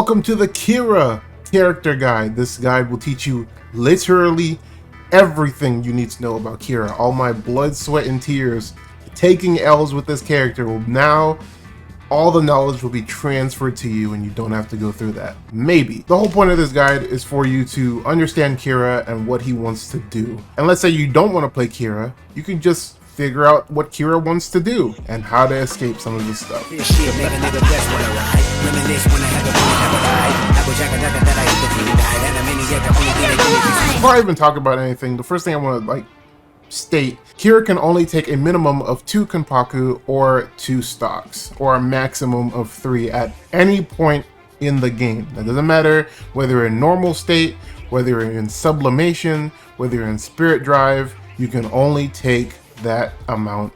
Welcome to the Kira character guide. This guide will teach you literally everything you need to know about Kira. All my blood, sweat, and tears taking L's with this character will now, all the knowledge will be transferred to you and you don't have to go through that. Maybe. The whole point of this guide is for you to understand Kira and what he wants to do. And let's say you don't want to play Kira, you can just figure out what Kira wants to do and how to escape some of this stuff. Before I even talk about anything, the first thing I want to state, Kira can only take a minimum of 2 Kenpaku or 2 stocks, or a maximum of 3 at any point in the game. That doesn't matter whether you're in normal state, whether you're in sublimation, whether you're in spirit drive, you can only take that amount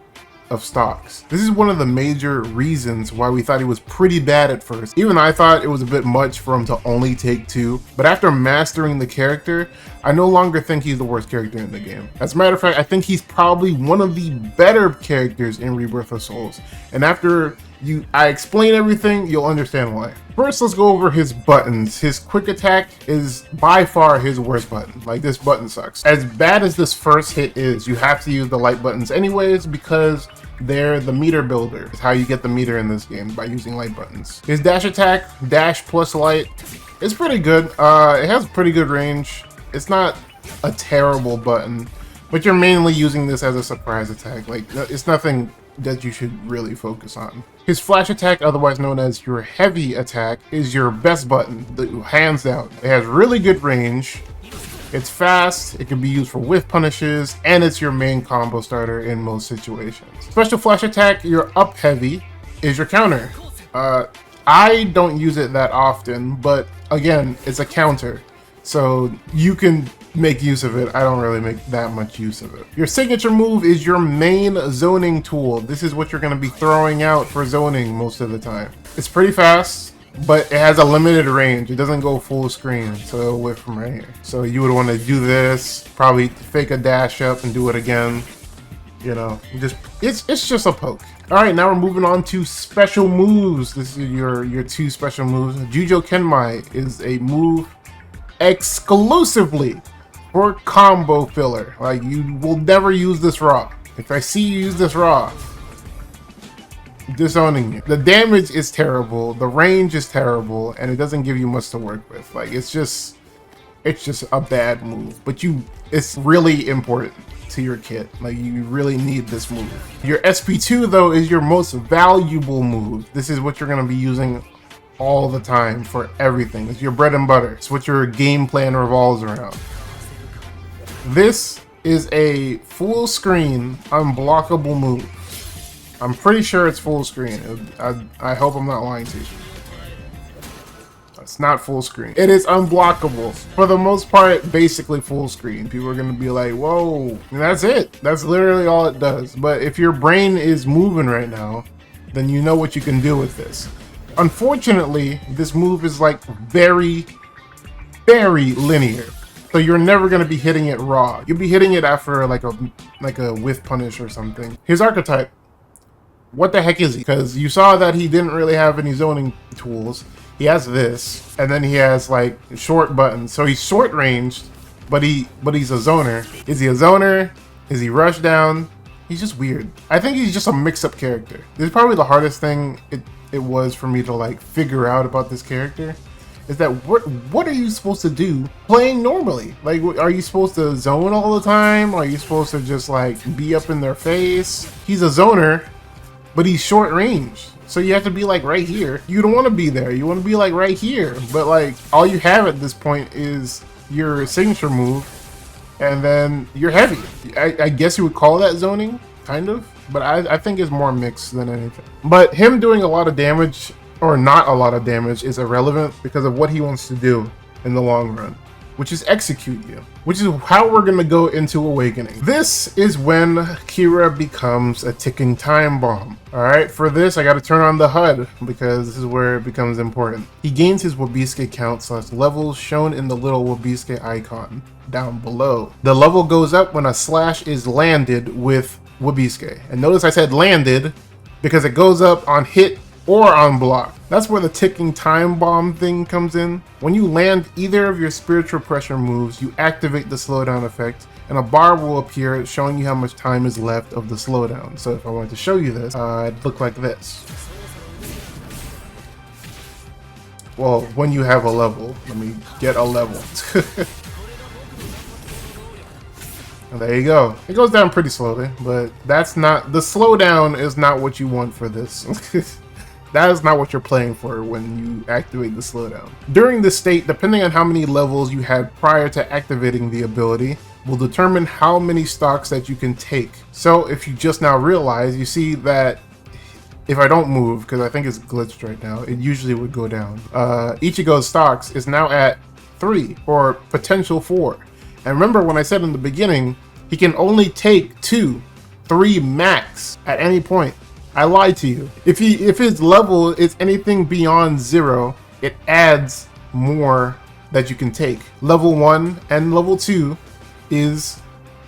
of stocks. This is one of the major reasons why we thought he was pretty bad at first. Even I thought it was a bit much for him to only take 2, but after mastering the character, I no longer think he's the worst character in the game. As a matter of fact, I think he's probably one of the better characters in Rebirth of Souls. And after I explain everything, you'll understand why. First, let's go over his buttons. His quick attack is by far his worst button. Like, this button sucks. As bad as this first hit is, you have to use the light buttons anyways because they're the meter builder. It's how you get the meter in this game, by using light buttons. His dash attack, dash plus light, is pretty good. It has pretty good range. It's not a terrible button, but you're mainly using this as a surprise attack. Like, it's nothing that you should really focus on. His flash attack, otherwise known as your heavy attack, is your best button, hands down. It has really good range, it's fast, it can be used for whiff punishes, and it's your main combo starter in most situations. Special flash attack, your up heavy, is your counter. I don't use it that often, but again, it's a counter, so you can make use of it. I don't really make that much use of it. Your signature move is your main zoning tool. This is what you're going to be throwing out for zoning most of the time. It's pretty fast, but it has a limited range. It doesn't go full screen, so it'll whip from right here. So you would want to do this, probably fake a dash up and do it again. You know, it's just a poke. All right, now we're moving on to special moves. This is your 2 special moves. Jujo Kenmai is a move exclusively for combo filler. Like, you will never use this raw. If I see you use this raw, disowning you. The damage is terrible, the range is terrible, and it doesn't give you much to work with. Like, it's just a bad move, but it's really important to your kit. Like, you really need this move. Your SP2 though is your most valuable move. This is what you're going to be using all the time for everything. It's your bread and butter. It's what your game plan revolves around. This is a full screen unblockable move. I'm pretty sure it's full screen. I hope I'm not lying to you. It's not full screen. It is unblockable. For the most part, basically full screen. People are going to be like, whoa, and that's it. That's literally all it does. But if your brain is moving right now, then you know what you can do with this. Unfortunately, this move is like very, very linear. So you're never going to be hitting it raw. You'll be hitting it after like a whiff punish or something. His archetype, what the heck is he? Because you saw that he didn't really have any zoning tools. He has this, and then he has like short buttons. So he's short ranged, but he's a zoner. Is he a zoner? Is he rush down? He's just weird. I think he's just a mix-up character. This is probably the hardest thing it was for me to like figure out about this character. Is that what are you supposed to do playing normally? Like, are you supposed to zone all the time? Are you supposed to just like be up in their face? He's a zoner, but he's short range. So you have to be like right here. You don't want to be there. You want to be like right here. But like all you have at this point is your signature move and then you're heavy. I guess you would call that zoning, kind of. But I think it's more mixed than anything. But him doing a lot of damage or not a lot of damage is irrelevant because of what he wants to do in the long run, which is execute you, which is how we're going to go into Awakening. This is when Kira becomes a ticking time bomb. All right, for this, I got to turn on the HUD because this is where it becomes important. He gains his Wabisuke count / levels shown in the little Wabisuke icon down below. The level goes up when a slash is landed with Wabisuke. And notice I said landed because it goes up on hit or on block. That's where the ticking time bomb thing comes in. When you land either of your spiritual pressure moves, you activate the slowdown effect, and a bar will appear showing you how much time is left of the slowdown. So if I wanted to show you this, it'd look like this. Well, when you have a level, let me get a level. And there you go. It goes down pretty slowly, but that's not, the slowdown is not what you want for this. That is not what you're playing for when you activate the slowdown. During this state, depending on how many levels you had prior to activating the ability, will determine how many stocks that you can take. So if you just now realize, you see that if I don't move, because I think it's glitched right now, it usually would go down. Ichigo's stocks is now at 3 or potential 4. And remember when I said in the beginning, he can only take 2, 3 max at any point. I lied to you. If his level is anything beyond 0, it adds more that you can take. Level 1 and level 2 is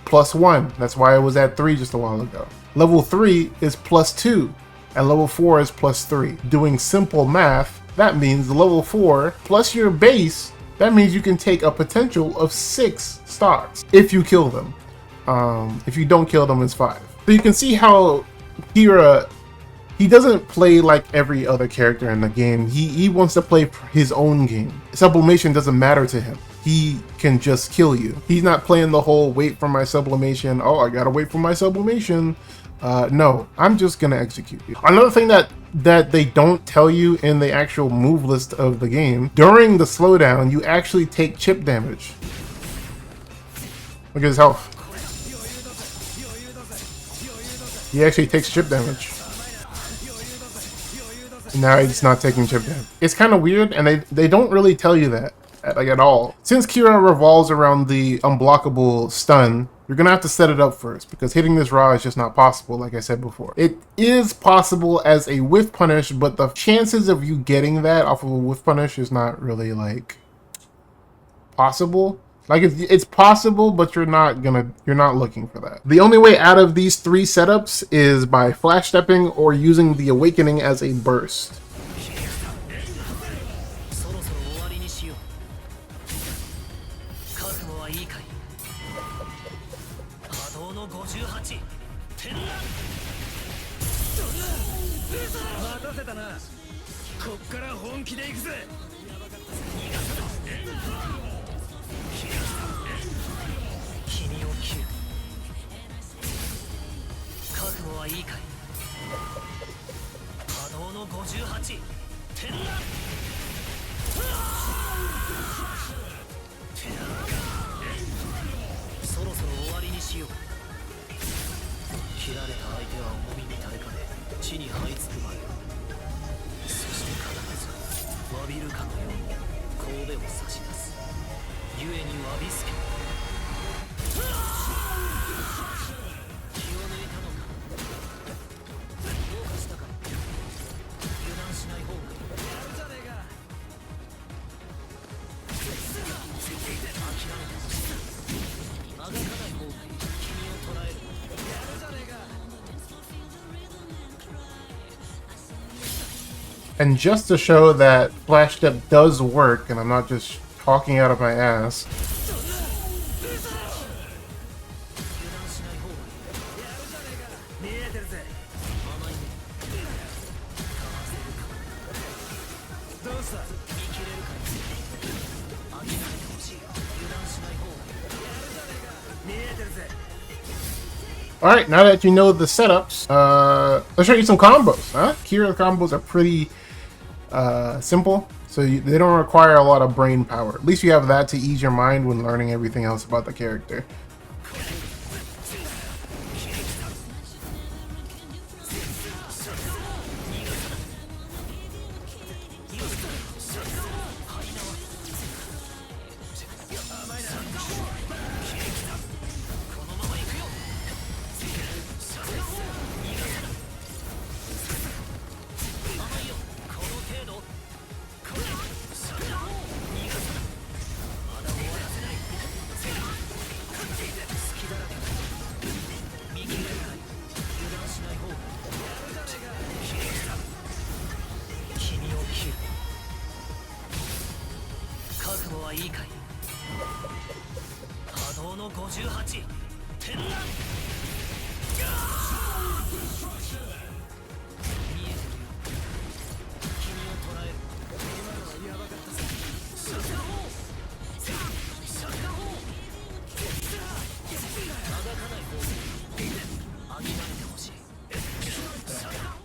+1. That's why I was at 3 just a while ago. Level 3 is +2, and level 4 is +3. Doing simple math, that means level 4 plus your base, that means you can take a potential of 6 stocks if you kill them. If you don't kill them, it's 5. So you can see how Kira, he doesn't play like every other character in the game. He wants to play his own game. Sublimation doesn't matter to him. He can just kill you. He's not playing the whole wait for my sublimation. Oh, I gotta wait for my sublimation. No, I'm just gonna execute you. Another thing that they don't tell you in the actual move list of the game, during the slowdown, you actually take chip damage. Look at his health. He actually takes chip damage. Now he's not taking chip damage. It's kind of weird, and they don't really tell you that like at all. Since Kira revolves around the unblockable stun, you're gonna have to set it up first, because hitting this raw is just not possible, like I said before. It is possible as a whiff punish, but the chances of you getting that off of a whiff punish is not really like possible. Like it's possible, but you're not looking for that. The only way out of these 3 setups is by flash stepping or using the awakening as a burst. And just to show that flash step does work, and I'm not just talking out of my ass, alright, now that you know the setups, let's show you some combos, huh? Kira combos are pretty simple, so they don't require a lot of brain power. At least you have that to ease your mind when learning everything else about the character.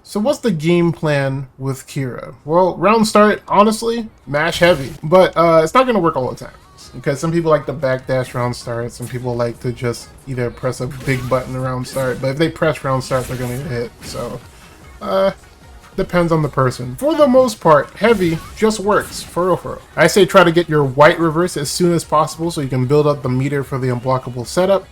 So what's the game plan with Kira? Well, round start, honestly, mash heavy. But it's not going to work all the time. Because some people like to backdash round start, some people like to just either press a big button around start. But if they press round start, they're going to get hit. So, depends on the person. For the most part, heavy just works, for real, for real. I say try to get your white reverse as soon as possible so you can build up the meter for the unblockable setup.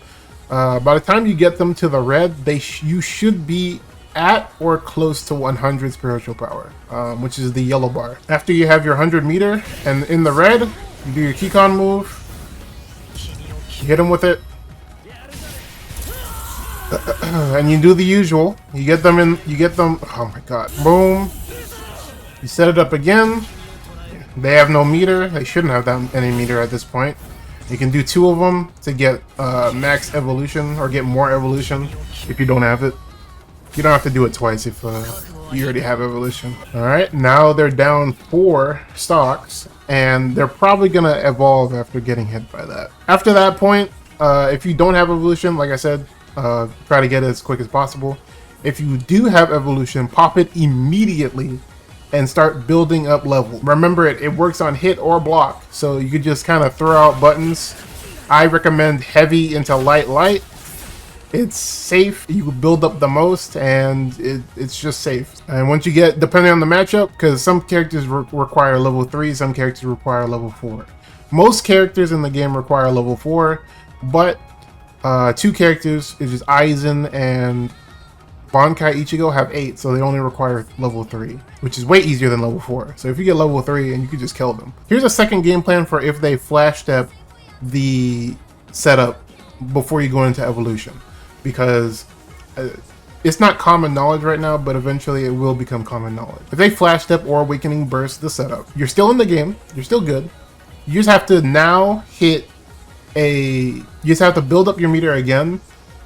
By the time you get them to the red, you should be at or close to 100 spiritual power, which is the yellow bar. After you have your 100 meter and in the red, you do your Keycon move, you hit them with it, and you do the usual. You get them in, oh my god, boom. You set it up again. They have no meter. They shouldn't have any meter at this point. You can do 2 of them to get max evolution or get more evolution if you don't have it. You don't have to do it twice if you already have evolution. Alright, now they're down 4 stocks, and they're probably going to evolve after getting hit by that. After that point, if you don't have evolution, like I said, try to get it as quick as possible. If you do have evolution, pop it immediately and start building up level. Remember, it works on hit or block, so you could just kind of throw out buttons. I recommend heavy into light. It's safe, you build up the most, and it's just safe. And once you get, depending on the matchup, because some characters require level 3, some characters require level 4. Most characters in the game require level 4, but 2 characters, which is Aizen and Bankai Ichigo, have 8, so they only require level 3, which is way easier than level 4. So if you get level 3, and you can just kill them. Here's a second game plan for if they flash step the setup before you go into evolution. Because it's not common knowledge right now, but eventually it will become common knowledge. If they flash step or awakening burst the setup, you're still in the game, you're still good. You just have to now you just have to build up your meter again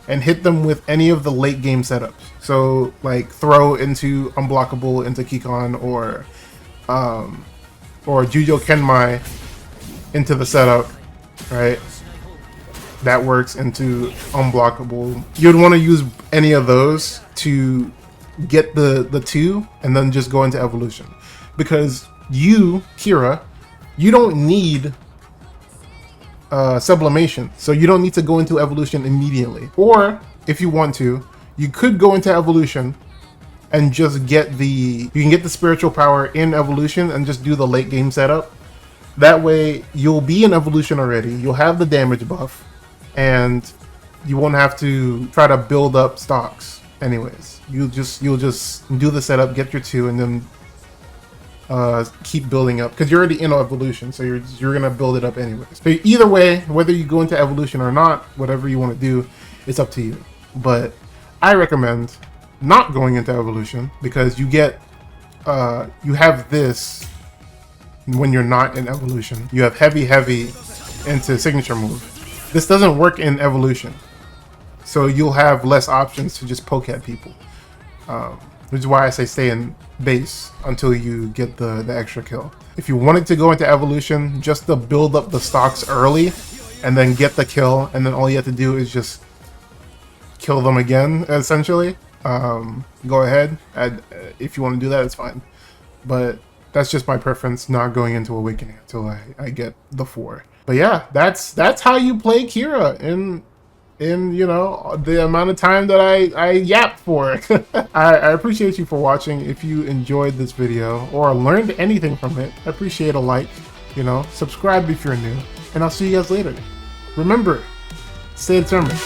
and hit them with any of the late game setups. So like throw into unblockable into Keycon or Jujo Kenmai into the setup, right? That works into unblockable. You'd want to use any of those to get the 2 and then just go into evolution. Because you, Kira, you don't need sublimation. So you don't need to go into evolution immediately. Or if you want to, you could go into evolution and just get you can get the spiritual power in evolution and just do the late game setup. That way you'll be in evolution already. You'll have the damage buff. And you won't have to try to build up stocks anyways. You'll just do the setup, get your 2, and then keep building up, because you're already in evolution, so you're gonna build it up anyways. So either way, whether you go into evolution or not, whatever you want to do, it's up to you. But I recommend not going into evolution, because you have this when you're not in evolution. You have heavy into signature move. This doesn't work in evolution, so you'll have less options to just poke at people, which is why I say stay in base until you get the extra kill. If you wanted to go into evolution just to build up the stocks early and then get the kill, and then all you have to do is just kill them again, essentially, go ahead. If you want to do that, it's fine, but that's just my preference, not going into awakening until I get the 4. But yeah, that's how you play Kira in you know, the amount of time that I yapped for. I appreciate you for watching. If you enjoyed this video or learned anything from it, I appreciate a like, you know, subscribe if you're new, and I'll see you guys later. Remember, stay determined.